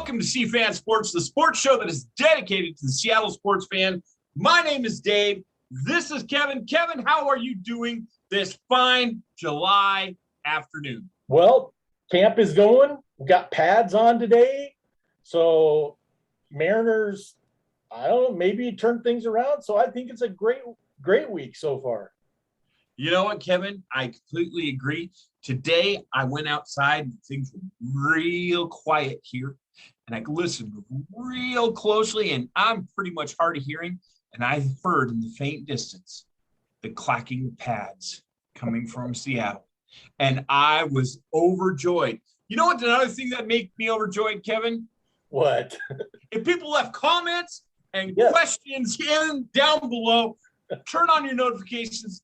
Welcome to C-Fan Sports, the sports show that is dedicated to the Seattle sports fan. My name is Dave. This is Kevin. Kevin, how are you doing this fine July afternoon? Well, camp is going. We've got pads on today. So Mariners, I don't know, maybe turn things around. So I think it's a great week so far. You know what, Kevin? I completely agree. Today, I went outside and things were real quiet here. And I listened real closely, and I'm pretty much hard of hearing. And I heard in the faint distance the clacking of pads coming from Seattle. And I was overjoyed. You know what? Another thing that made me overjoyed, Kevin? What? If people left comments and questions down below, turn on your notifications.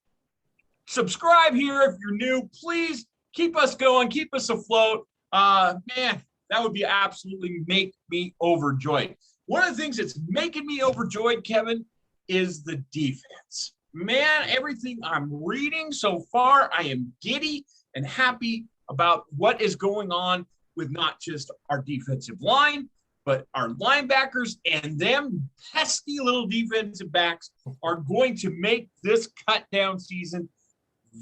Subscribe here if you're new. Please keep us going. Keep us afloat. Man, that would be absolutely make me overjoyed. One of the things that's making me overjoyed, Kevin, is the defense. Man, everything I'm reading so far, I am giddy and happy about what is going on with not just our defensive line, but our linebackers and them pesky little defensive backs are going to make this cut down season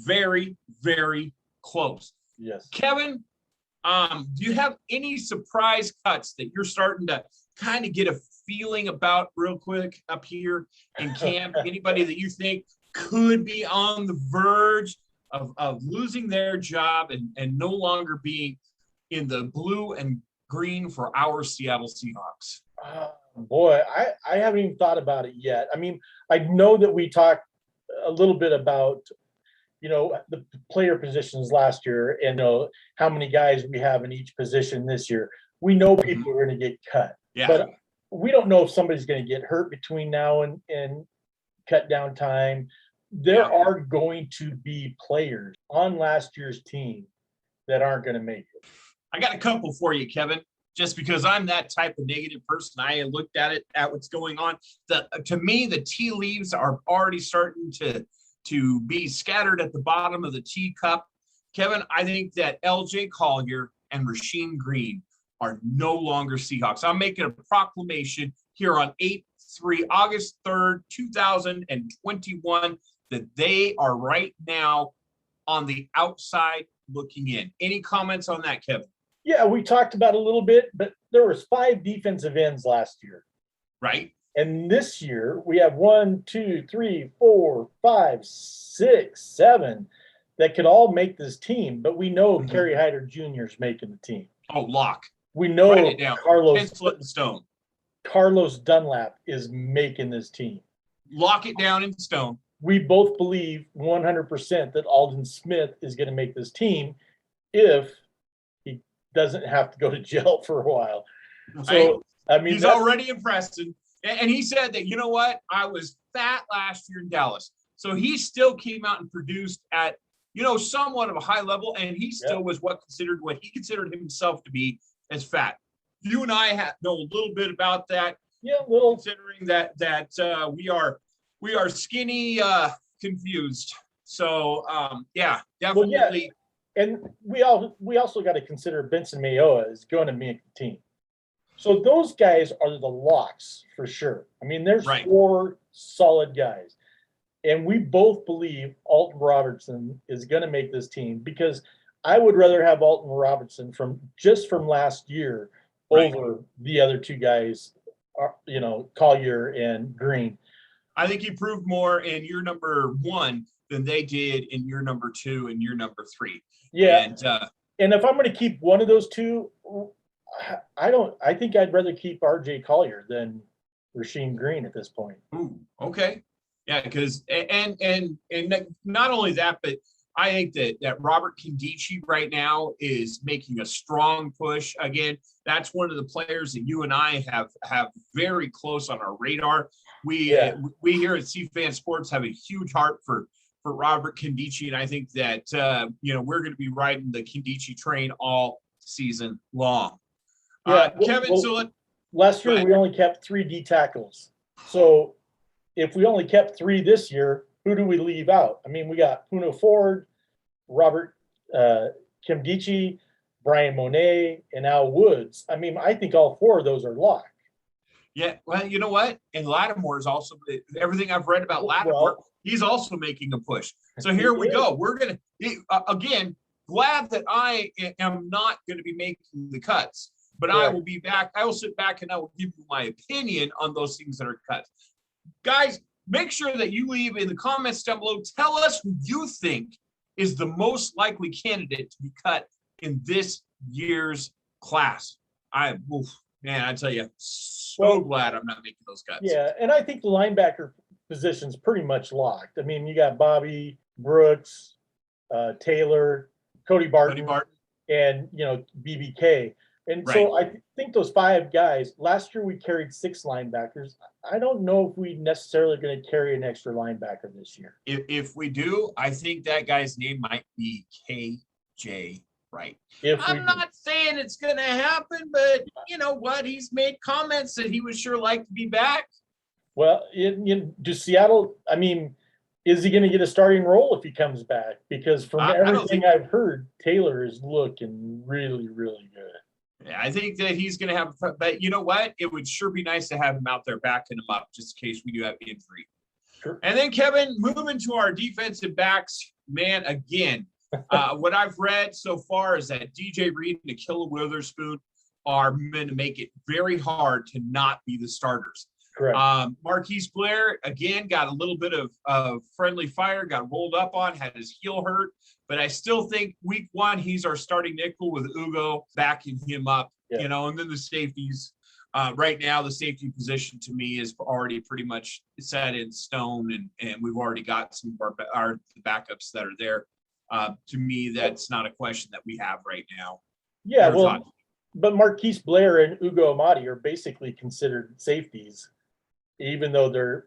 very, very close. Yes. Kevin, do you have any surprise cuts that you're starting to kind of get a feeling about real quick up here in camp? Anybody that you think could be on the verge of losing their job and no longer being in the blue and green for our Seattle Seahawks? Boy, I haven't even thought about it yet. I mean, I know that we talked a little bit about the player positions last year and how many guys we have in each position this year. We know people are going to get cut, but we don't know if somebody's going to get hurt between now and cut down time. There are going to be players on last year's team that aren't going to make it. I got a couple for you, Kevin, just because I'm that type of negative person. I looked at what's going on. To me, the tea leaves are already starting to be scattered at the bottom of the teacup. Kevin, I think that LJ Collier and Rasheem Green are no longer Seahawks. I'm making a proclamation here on August 3rd, 2021, that they are right now on the outside looking in. Any comments on that, Kevin? Yeah, we talked about it a little bit, but there was 5 defensive ends last year. Right. And this year we have 1, 2, 3, 4, 5, 6, 7 that could all make this team. But we know Kerry Hyder Jr. is making the team. Oh, lock. We know Write it down. Carlos Dunlap is making this team. Lock it down in stone. We both believe 100% that Aldon Smith is going to make this team if he doesn't have to go to jail for a while. So, I mean, he's already impressed. And he said that, you know what, I was fat last year in Dallas. So he still came out and produced at, somewhat of a high level. And he still was what he considered himself to be as fat. You and I know a little bit about that. Yeah, a little. Considering that we are skinny confused. So, definitely. Well, yeah. And we also got to consider Benson Mayoa is going to make the team. So those guys are the locks for sure. I mean, there's 4 solid guys. And we both believe Alton Robertson is going to make this team because I would rather have Alton Robertson from last year over the other 2 guys, Collier and Green. I think you proved more in your number 1 than they did in your number 2 and your number 3. Yeah. And if I'm going to keep one of those 2, I think I'd rather keep RJ Collier than Rasheem Green at this point. Ooh, okay. Yeah, because and not only that, but I think that Robert Kindici right now is making a strong push. Again, that's one of the players that you and I have very close on our radar. We here at C-Fan Sports have a huge heart for Robert Kindici, and I think that we're going to be riding the Kindici train all season long. Kevin, last year we only kept 3 D tackles. So if we only kept 3 this year, who do we leave out? I mean, we got Puno Ford, Robert Kindici, Brian Monet, and Al Woods. I mean, I think all four of those are locked. Yeah, well, you know what? And Lattimore is also, everything I've read about Lattimore, he's also making a push. So here we go. We're going to, again, glad that I am not going to be making the cuts, but I will be back. I will sit back and I will give you my opinion on those things that are cut. Guys, make sure that you leave in the comments down below. Tell us who you think is the most likely candidate to be cut in this year's class. Man, I tell you, so glad I'm not making those cuts. Yeah, and I think the linebacker position's pretty much locked. I mean, you got Bobby Brooks, Taylor, Cody Barton, and BBK. And so I think those five guys. Last year we carried 6 linebackers. I don't know if we necessarily going to carry an extra linebacker this year. If we do, I think that guy's name might be KJ. Right. I'm not saying it's going to happen, but you know what? He's made comments that he would sure like to be back. Well, do Seattle, I mean, is he going to get a starting role if he comes back? Because from everything I've heard, Taylor is looking really, really good. Yeah, I think that he's going to have, but you know what? It would sure be nice to have him out there backing him up just in case we do have injury. Sure. And then, Kevin, moving to our defensive backs, man, again, what I've read so far is that DJ Reed and Ahkello Witherspoon are going to make it very hard to not be the starters. Correct. Marquise Blair, again, got a little bit of friendly fire, got rolled up on, had his heel hurt. But I still think week 1, he's our starting nickel with Ugo backing him up, and then the safeties. Right now, the safety position to me is already pretty much set in stone, and we've already got some of our backups that are there. To me, that's not a question that we have right now. Yeah, but Marquise Blair and Ugo Amadi are basically considered safeties, even though they're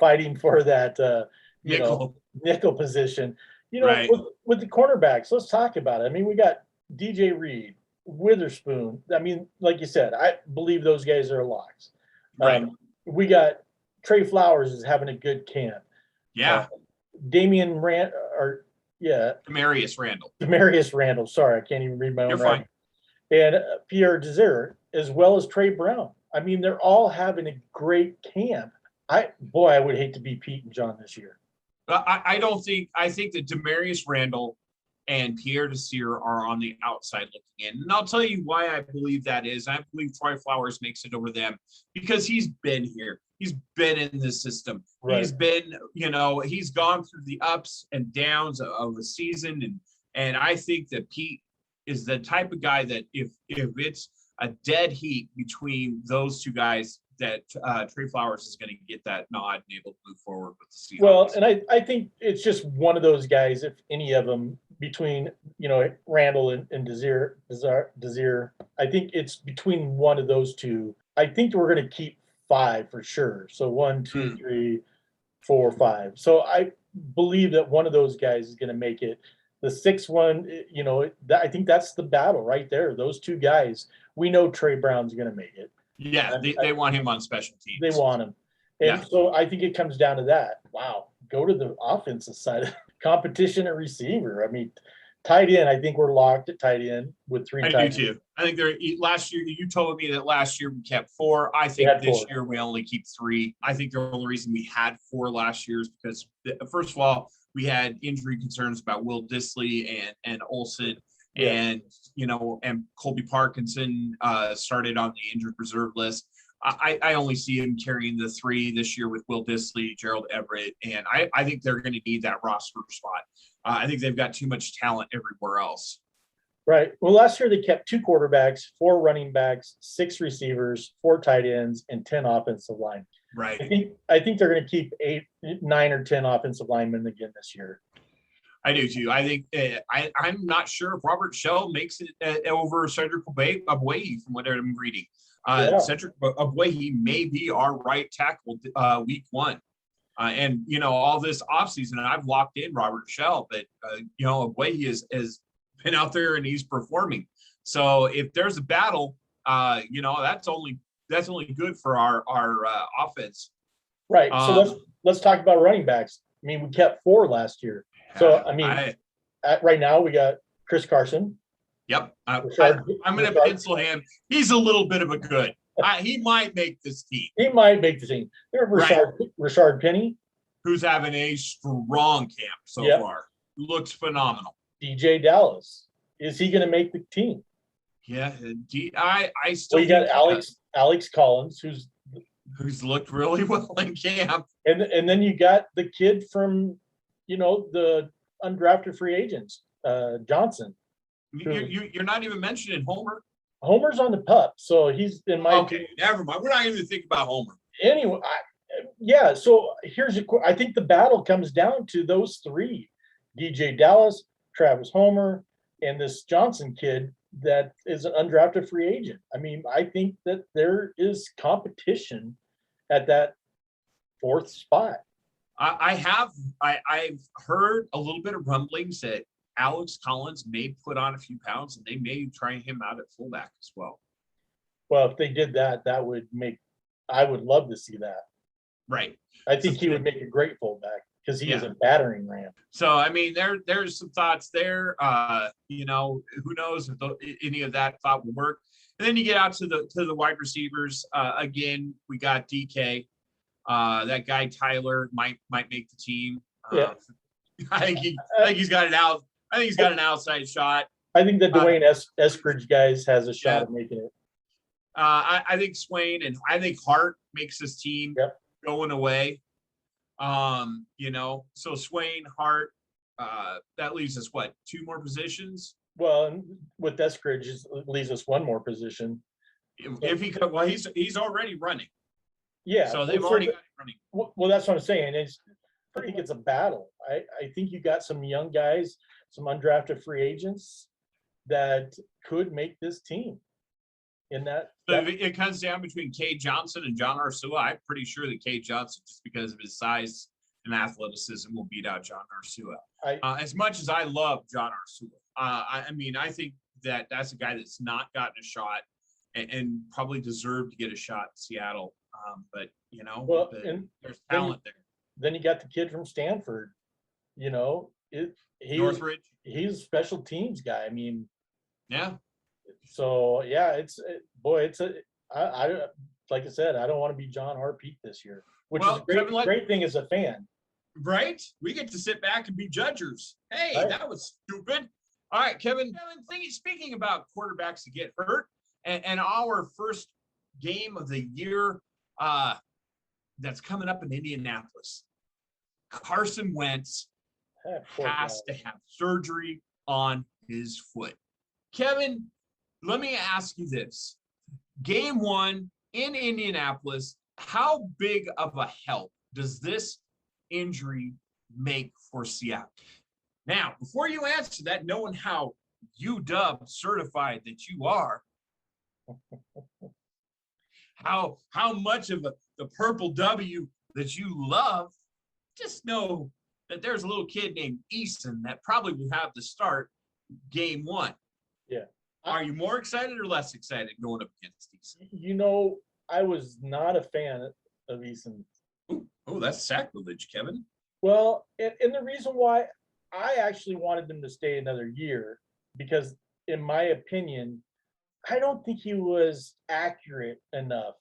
fighting for that nickel position. With the cornerbacks, let's talk about it. I mean, we got DJ Reed, Witherspoon. I mean, like you said, I believe those guys are locks. Right. We got Trey Flowers is having a good camp. Yeah. Demarius Randall. Sorry, I can't even read my own writing. You're fine. And Pierre Desir, as well as Trey Brown. I mean, they're all having a great camp. I would hate to be Pete and John this year. I think that Demarius Randall and Pierre Desir are on the outside looking in. And I'll tell you why I believe that is. I believe Troy Flowers makes it over them because he's been here. He's been in this system. Right. He's been, he's gone through the ups and downs of a season. And I think that Pete is the type of guy that if it's a dead heat between those two guys, that Trey Flowers is going to get that nod and able to move forward with the Seahawks. Well, and I think it's just one of those guys, if any of them, between, Randall and Desir, I think it's between one of those two. I think we're going to keep 5 for sure. So 1, 2, 3, 4, 5. So I believe that one of those guys is going to make it. The 6th one, I think that's the battle right there. Those two guys, we know Trey Brown's going to make it. Yeah, they want him on special teams. They want him. And so I think it comes down to that. Wow. Go to the offensive side of competition at receiver. I mean, tight end, I think we're locked at tight end with 3 tight ends. I do too. I think last year, you told me that last year we kept 4. I think this year we only keep 3. I think the only reason we had 4 last year is because, first of all, we had injury concerns about Will Dissly and Olsen. Yeah. And Colby Parkinson started on the injured reserve list. I only see him carrying the 3 this year with Will Dissly, Gerald Everett, and I think they're going to need that roster spot. I think they've got too much talent everywhere else. Right. Well, last year they kept 2 quarterbacks, 4 running backs, 6 receivers, 4 tight ends, and 10 offensive line. Right. I think they're going to keep 8, 9, or 10 offensive linemen again this year. I do too. I think I'm not sure if Robert Shell makes it over Cedric Abwehi from what I'm reading. Cedric Abwehi may be our right tackle week 1. And, all this offseason, I've locked in Robert Shell, but, Abwehi has been out there and he's performing. So if there's a battle, that's only good for our offense. Right. So let's talk about running backs. I mean, we kept 4 last year. So, I mean, right now we got Chris Carson, Yep. I'm Rashard, going to pencil him. He's a little bit of a good. He might make this team. He might make the team. There's Rashard Penny, who's having a strong camp so far. Looks phenomenal. DJ Dallas. Is he going to make the team? Yeah, I still. Well, you got Alex Collins, who's looked really well in camp, and then you got the kid from, the undrafted free agents, Johnson. You're not even mentioning Homer. Homer's on the pup, so he's in my opinion. Never mind. We're not even thinking about Homer. Anyway, so here's I think the battle comes down to those three: DJ Dallas, Travis Homer, and this Johnson kid that is an undrafted free agent. I mean, I think that there is competition at that fourth spot. I've heard a little bit of rumblings that Alex Collins may put on a few pounds and they may try him out at fullback as well. Well, if they did that, I would love to see that. Right. I think he would make a great fullback because he is a battering ram. So, I mean, there's some thoughts there. Who knows if any of that thought will work. And then you get out to the wide receivers. Again, we got DK. That guy Tyler might make the team. I think he's got an out. I think he's got an outside shot. I think the Dwayne Eskridge guys has a shot at making it. I think Swain and I think Hart makes this team going away. So Swain, Hart, that leaves us what, 2 more positions? Well, with Eskridge, it leaves us 1 more position. If he could, well, he's already running. Yeah. So they've already got him running. Well, that's what I'm saying. I think it's a battle. I think you got some young guys, some undrafted free agents that could make this team. It comes down between Cade Johnson and John Ursua. I'm pretty sure that Cade Johnson, just because of his size and athleticism, will beat out John Ursua. As much as I love John Ursua, I think that's a guy that's not gotten a shot and probably deserved to get a shot in Seattle. But there's talent there. Then you got the kid from Stanford. Northridge. He's a special teams guy. I mean, yeah. So like I said, I don't want to be John Harpeet this year, which is a great thing as a fan. Right? We get to sit back and be judges. Hey, that was stupid. All right, Kevin, speaking about quarterbacks that get hurt, and our first game of the year that's coming up in Indianapolis, Carson Wentz has to have surgery on his foot. Kevin, let me ask you this. Game 1 in Indianapolis, how big of a help does this injury make for Seattle? Now, before you answer that, knowing how UW certified that you are, how much of the purple W that you love, just know that there's a little kid named Eason that probably will have to start game 1. Yeah. Are you more excited or less excited going up against Eason? I was not a fan of Eason. Oh, that's sacrilege, Kevin. Well, and the reason why I actually wanted him to stay another year, because in my opinion, I don't think he was accurate enough.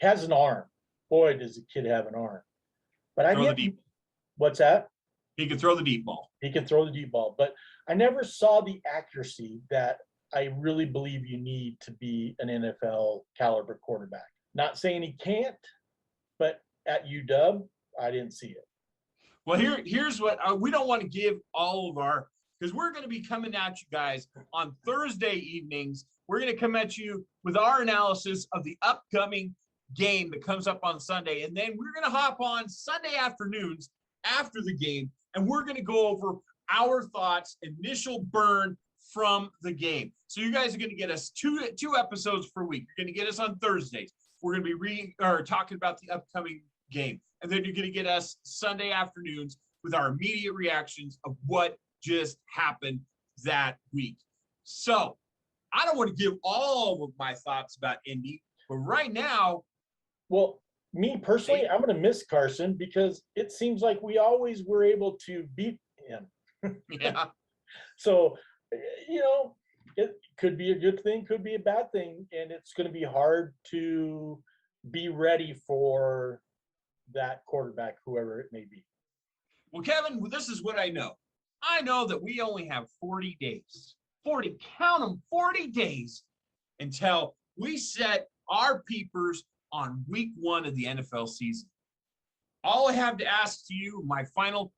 Has an arm. Boy, does the kid have an arm. But what's that? He can throw the deep ball. He can throw the deep ball. But I never saw the accuracy that I really believe you need to be an NFL caliber quarterback. Not saying he can't, but at UW, I didn't see it. Well, here's what we don't want to give all of our, because we're going to be coming at you guys on Thursday evenings. We're going to come at you with our analysis of the upcoming game that comes up on Sunday. And then we're going to hop on Sunday afternoons after the game, and we're going to go over our thoughts, initial burn from the game. So you guys are going to get us two episodes per week. You're going to get us on Thursdays. We're going to be talking about the upcoming game. And then you're going to get us Sunday afternoons with our immediate reactions of what just happened that week. So I don't want to give all of my thoughts about Indy, but right now. Well, me personally, I'm going to miss Carson because it seems like we always were able to beat him. Yeah. So You know, it could be a good thing, could be a bad thing, and it's going to be hard to be ready for that quarterback, whoever it may be. Well, Kevin, this is what I know. I know that we only have 40 days, 40, count them, 40 days until we set our peepers on week 1 of the NFL season. All I have to ask to you, my final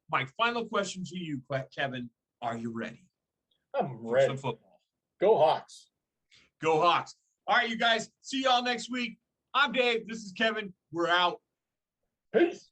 question to you, Kevin, are you ready? I'm For ready. some football. Go Hawks. Go Hawks. All right, you guys, see y'all next week. I'm Dave. This is Kevin. We're out. Peace.